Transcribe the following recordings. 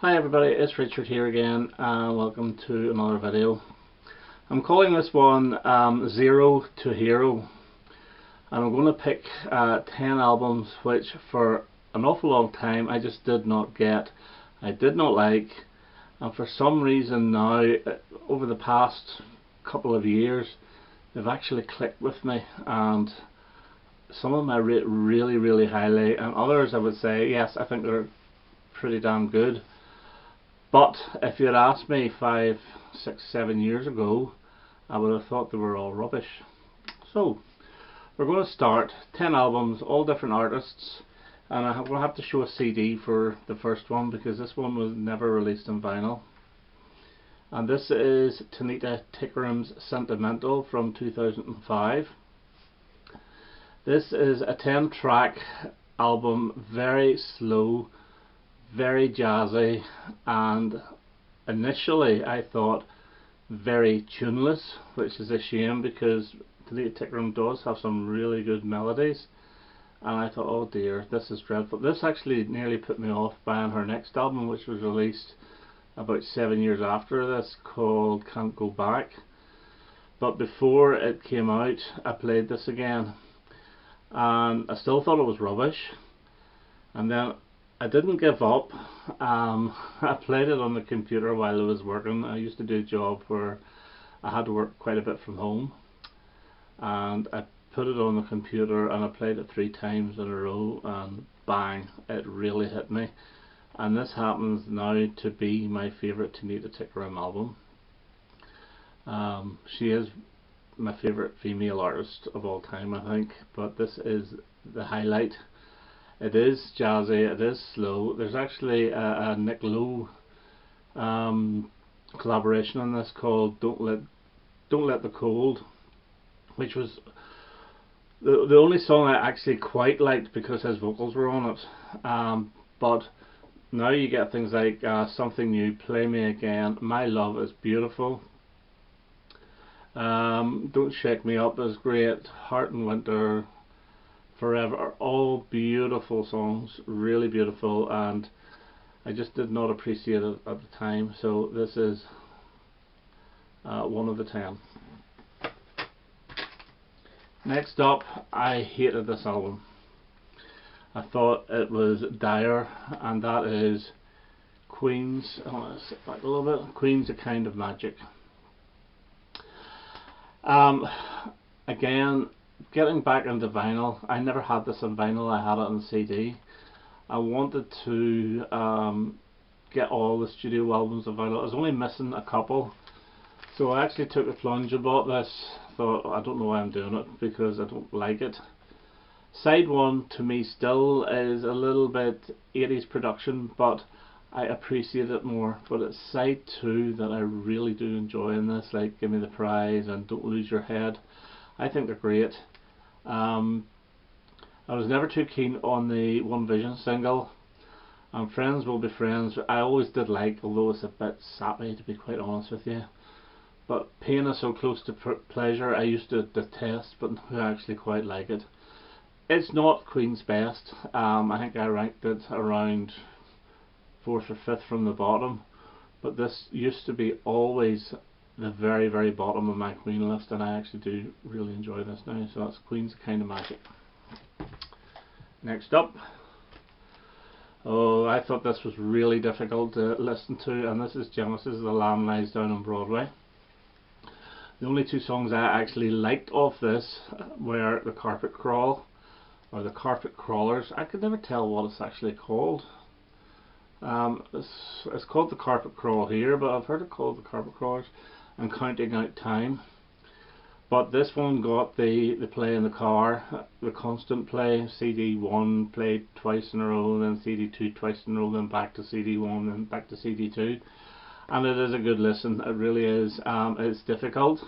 Hi everybody, it's Richard here again and welcome to another video. I'm calling this one Zero to Hero, and I'm going to pick 10 albums which for an awful long time I just did not get, I did not like, and for some reason now over the past couple of years they've actually clicked with me, and some of them I rate really highly, and others I would say yes, I think they're pretty damn good. But if you had asked me 5, 6, 7 years ago, I would have thought they were all rubbish. So we're going to start 10 albums, all different artists, and I will have to show a CD for the first one because this one was never released on vinyl. And this is Tanita Tikaram's Sentimental from 2005. This is a 10-track album, very slow, very jazzy, and initially I thought very tuneless, which is a shame because Tanita Tikaram does have some really good melodies, and I thought, oh dear, this is dreadful. This actually nearly put me off buying her next album, which was released about 7 years after this, called Can't Go Back. But before it came out I played this again and I still thought it was rubbish, and then I didn't give up. I played it on the computer while I was working. I used to do a job where I had to work quite a bit from home, and I put it on the computer and I played it 3 times in a row, and bang, it really hit me. And this happens now to be my favourite Tanita Tikaram album. She is my favourite female artist of all time, I think, but this is the highlight. It is jazzy, it is slow. There's actually a Nick Lowe collaboration on this called Don't Let the Cold, which was the only song I actually quite liked because his vocals were on it. But now you get things like Something New, Play Me Again, My Love Is Beautiful, Don't Shake Me Up is great, Heart in Winter, Forever are all beautiful songs, really beautiful, and I just did not appreciate it at the time, so this is one of the 10. Next up, I hated this album. I thought it was dire, and that is Queen's, I want to sit back a little bit, Queen's A Kind of Magic. Again, getting back into vinyl, I never had this on vinyl, I had it on CD. I wanted to get all the studio albums of vinyl. I was only missing a couple, so I actually took the plunge and bought this. Thought, I don't know why I'm doing it because I don't like it. Side 1 to me still is a little bit 80s production, but I appreciate it more. But it's side 2 that I really do enjoy in this, like Give Me the Prize and Don't Lose Your Head. I think they're great. I was never too keen on the One Vision single, and Friends Will Be Friends I always did like, although it's a bit sappy to be quite honest with you. But Pain Is So Close to Pleasure I used to detest, but I actually quite like it. It's not Queen's best. I think I ranked it around 4th or 5th from the bottom, but this used to be always the very bottom of my Queen list, and I actually do really enjoy this now. So that's Queen's A Kind of Magic. Next up, oh, I thought this was really difficult to listen to, and this is Genesis' The Lamb Lies Down on Broadway. The only 2 songs I actually liked off this were The Carpet Crawl, or The Carpet Crawlers. I could never tell what it's actually called. It's called The Carpet Crawl here, but I've heard it called The Carpet Crawlers, and Counting Out Time. But this one got the play in the car, the constant play. CD 1 played twice in a row, then CD 2 twice in a row, then back to CD 1, then back to CD 2. And it is a good listen, it really is. It's difficult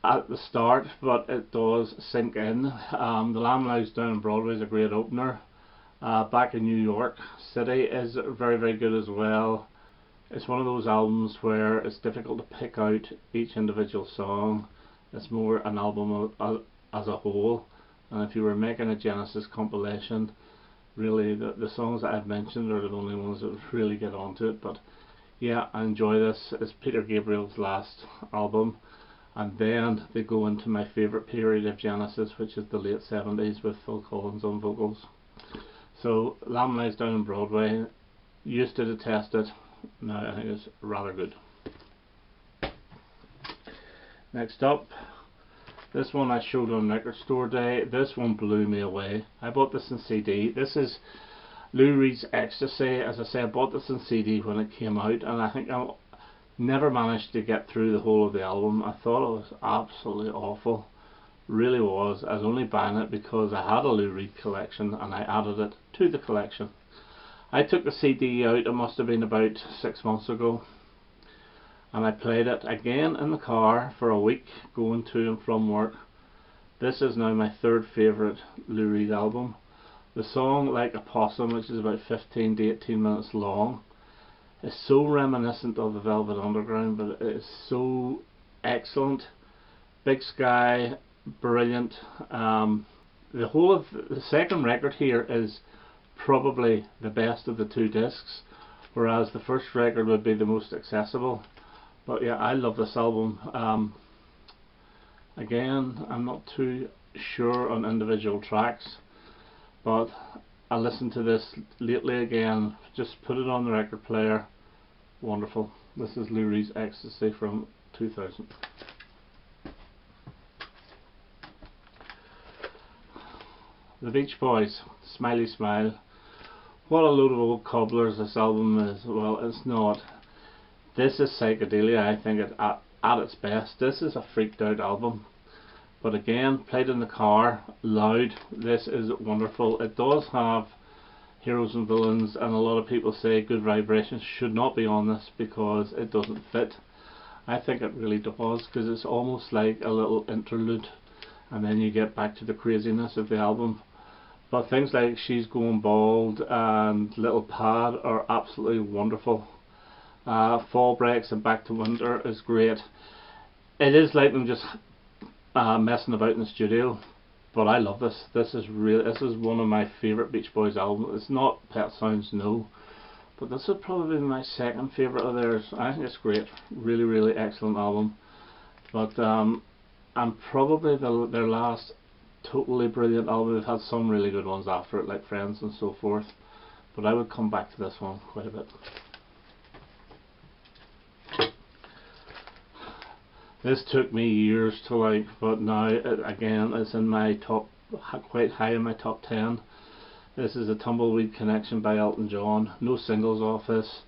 at the start, but it does sink in. The Lamb Lies Down on Broadway is a great opener. Back in New York City is very good as well. It's one of those albums where it's difficult to pick out each individual song. It's more an album as a whole, and if you were making a Genesis compilation, Really, the songs that I've mentioned are the only ones that really get onto it. But yeah, I enjoy this. It's Peter Gabriel's last album, and then they go into my favourite period of Genesis, which is the late 70s with Phil Collins on vocals. So Lamb Lies Down on Broadway, used to detest it, now I think it's rather good. Next up, this one I showed on Record Store Day. This one blew me away. I bought this in CD. This is Lou Reed's Ecstasy. As I say, I bought this in CD when it came out, and I think I never managed to get through the whole of the album. I thought it was absolutely awful. Really was. I was only buying it because I had a Lou Reed collection and I added it to the collection. I took the CD out, it must have been about 6 months ago, and I played it again in the car for a week going to and from work. This is now my third favourite Lou Reed album. The song Like a Possum, which is about 15 to 18 minutes long, is so reminiscent of the Velvet Underground, but it is so excellent. Big Sky, brilliant. The whole of the second record here is probably the best of the two discs, whereas the first record would be the most accessible. But yeah, I love this album. Again, I'm not too sure on individual tracks, but I listened to this lately again, just put it on the record player. Wonderful. This is Lou Reed's Ecstasy from 2000. The Beach Boys, Smiley Smile. What a load of old cobblers this album is. Well, it's not. This is psychedelia, I think, at its best. This is a freaked out album. But again, played in the car, loud. This is wonderful. It does have heroes and villains, and a lot of people say Good Vibrations should not be on this because it doesn't fit. I think it really does, because it's almost like a little interlude, and then you get back to the craziness of the album. But things like She's Going Bald and Little Pad are absolutely wonderful. Fall Breaks and Back to Winter is great. It is like them just messing about in the studio, but I love this. This is one of my favourite Beach Boys albums. It's not Pet Sounds, no, but this is probably my second favourite of theirs. I think it's great. Really, really excellent album. But and probably their last totally brilliant album. They've had some really good ones after it, like Friends and so forth, but I would come back to this one quite a bit. This took me years to like, but now again it's in my top, quite high in my top 10. This is a Tumbleweed Connection by Elton John. No singles off this,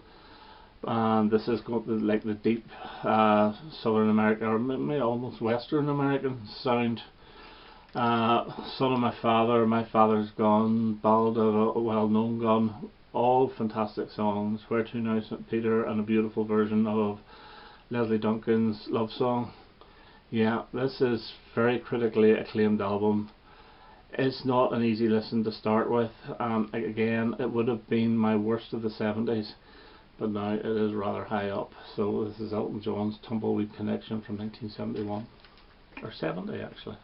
and this is got like the deep Southern American, or maybe almost Western American sound. Son of My Father's Gone, Ballad of a Well-Known Gun, all fantastic songs. Where To Now St. Peter, and a beautiful version of Leslie Duncan's Love Song. Yeah, this is very critically acclaimed album. It's not an easy listen to start with. Again, it would have been my worst of the 70s, but now it is rather high up. So this is Elton John's Tumbleweed Connection from 1971, or 70 actually.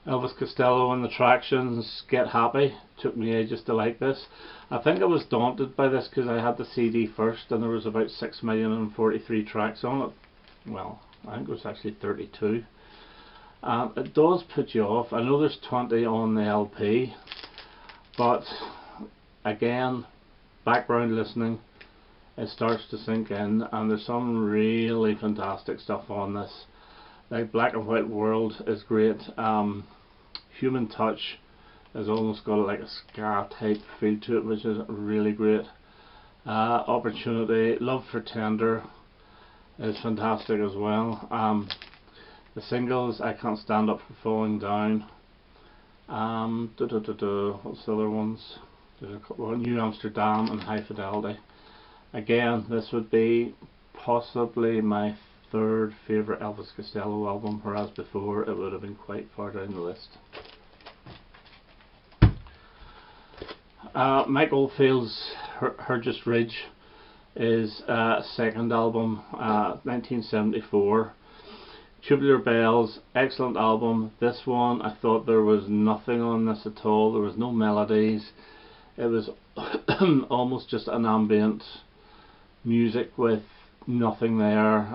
Elvis Costello and the Tractions, Get Happy. Took me ages to like this. I think I was daunted by this because I had the CD first and there was about 6,043 tracks on it. Well, I think it was actually 32. It does put you off. I know there's 20 on the LP, but again, background listening, it starts to sink in, and there's some really fantastic stuff on this. Like Black and White World is great. Human Touch has almost got like a ska type feel to it, which is really great. Opportunity, Love for Tender is fantastic as well. The singles, I Can't Stand Up for Falling Down. What's the other ones? There's a couple. New Amsterdam and High Fidelity. Again, this would be possibly my third favourite Elvis Costello album, whereas before it would have been quite far down the list. Mike Oldfield's Hergest Ridge is second album, 1974. Tubular Bells, excellent album. This one, I thought there was nothing on this at all. There was no melodies. It was almost just an ambient music with nothing there.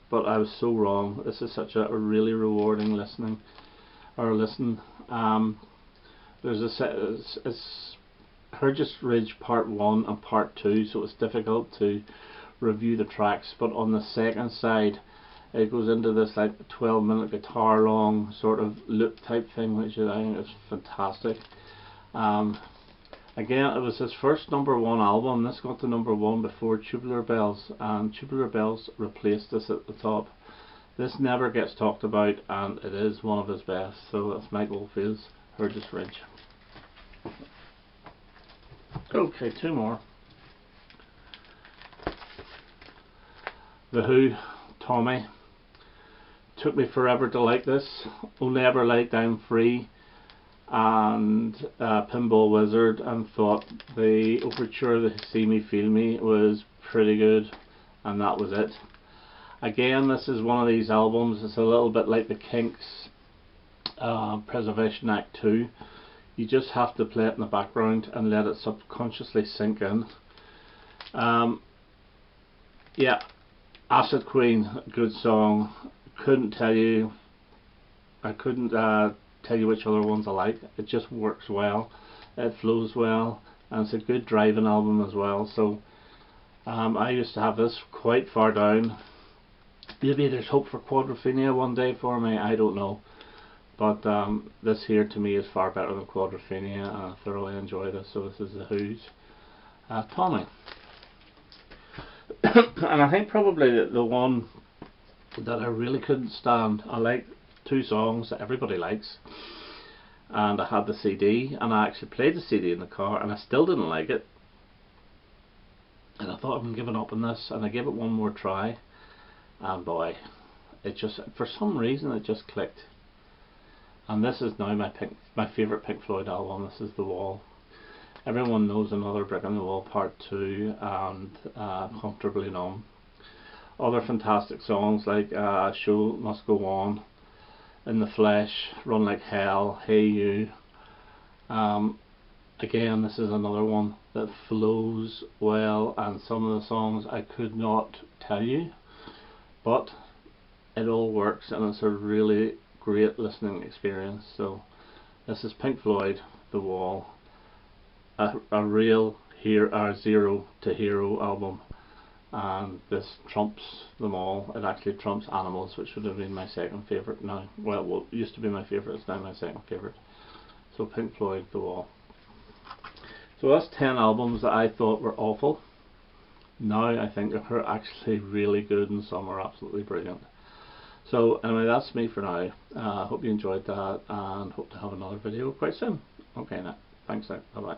But I was so wrong. This is such a really rewarding listen. There's it's Hergest Ridge Part 1 and Part 2, so it's difficult to review the tracks, but on the second side it goes into this like 12-minute guitar long sort of loop type thing, which I think is fantastic. Again, it was his first #1 album. This got to #1 before Tubular Bells, and Tubular Bells replaced this at the top. This never gets talked about, and it is one of his best. So that's Mike Oldfield's Hergest Ridge. Okay, two more. The Who, Tommy. Took me forever to like this. Only ever liked I'm Free and Pinball Wizard, and thought the overture, the See Me Feel Me, was pretty good, and that was it. Again, this is one of these albums, it's a little bit like the Kinks' Preservation Act 2. You just have to play it in the background and let it subconsciously sink in. Yeah, Acid Queen, good song. Couldn't tell you, I couldn't tell you which other ones I like. It just works well, it flows well, and it's a good driving album as well. So I used to have this quite far down. Maybe there's hope for Quadrophenia one day for me, I don't know. But this here to me is far better than Quadrophenia, and I thoroughly enjoy this. So this is the Who's Tommy. And I think probably the one that I really couldn't stand, I like two songs that everybody likes, and I had the CD, and I actually played the CD in the car, and I still didn't like it, and I thought I'm giving up on this, and I gave it one more try, and boy, it just, for some reason it just clicked. And this is now my favourite Pink Floyd album. This is The Wall. Everyone knows Another Brick in the Wall Part 2 and Comfortably Numb. Other fantastic songs like Show Must Go On, In the Flesh, Run Like Hell, Hey You. Again, this is another one that flows well, and some of the songs I could not tell you, but it all works, and it's a really great listening experience. So this is Pink Floyd, The Wall, a real zero to hero album, and this trumps them all. It actually trumps Animals, which would have been my second favourite now. Well, it used to be my favourite, it's now my second favourite. So Pink Floyd, The Wall. So that's 10 albums that I thought were awful. Now I think they're actually really good, and some are absolutely brilliant. So anyway, that's me for now. Hope you enjoyed that, and hope to have another video quite soon. Okay now, thanks now, bye bye.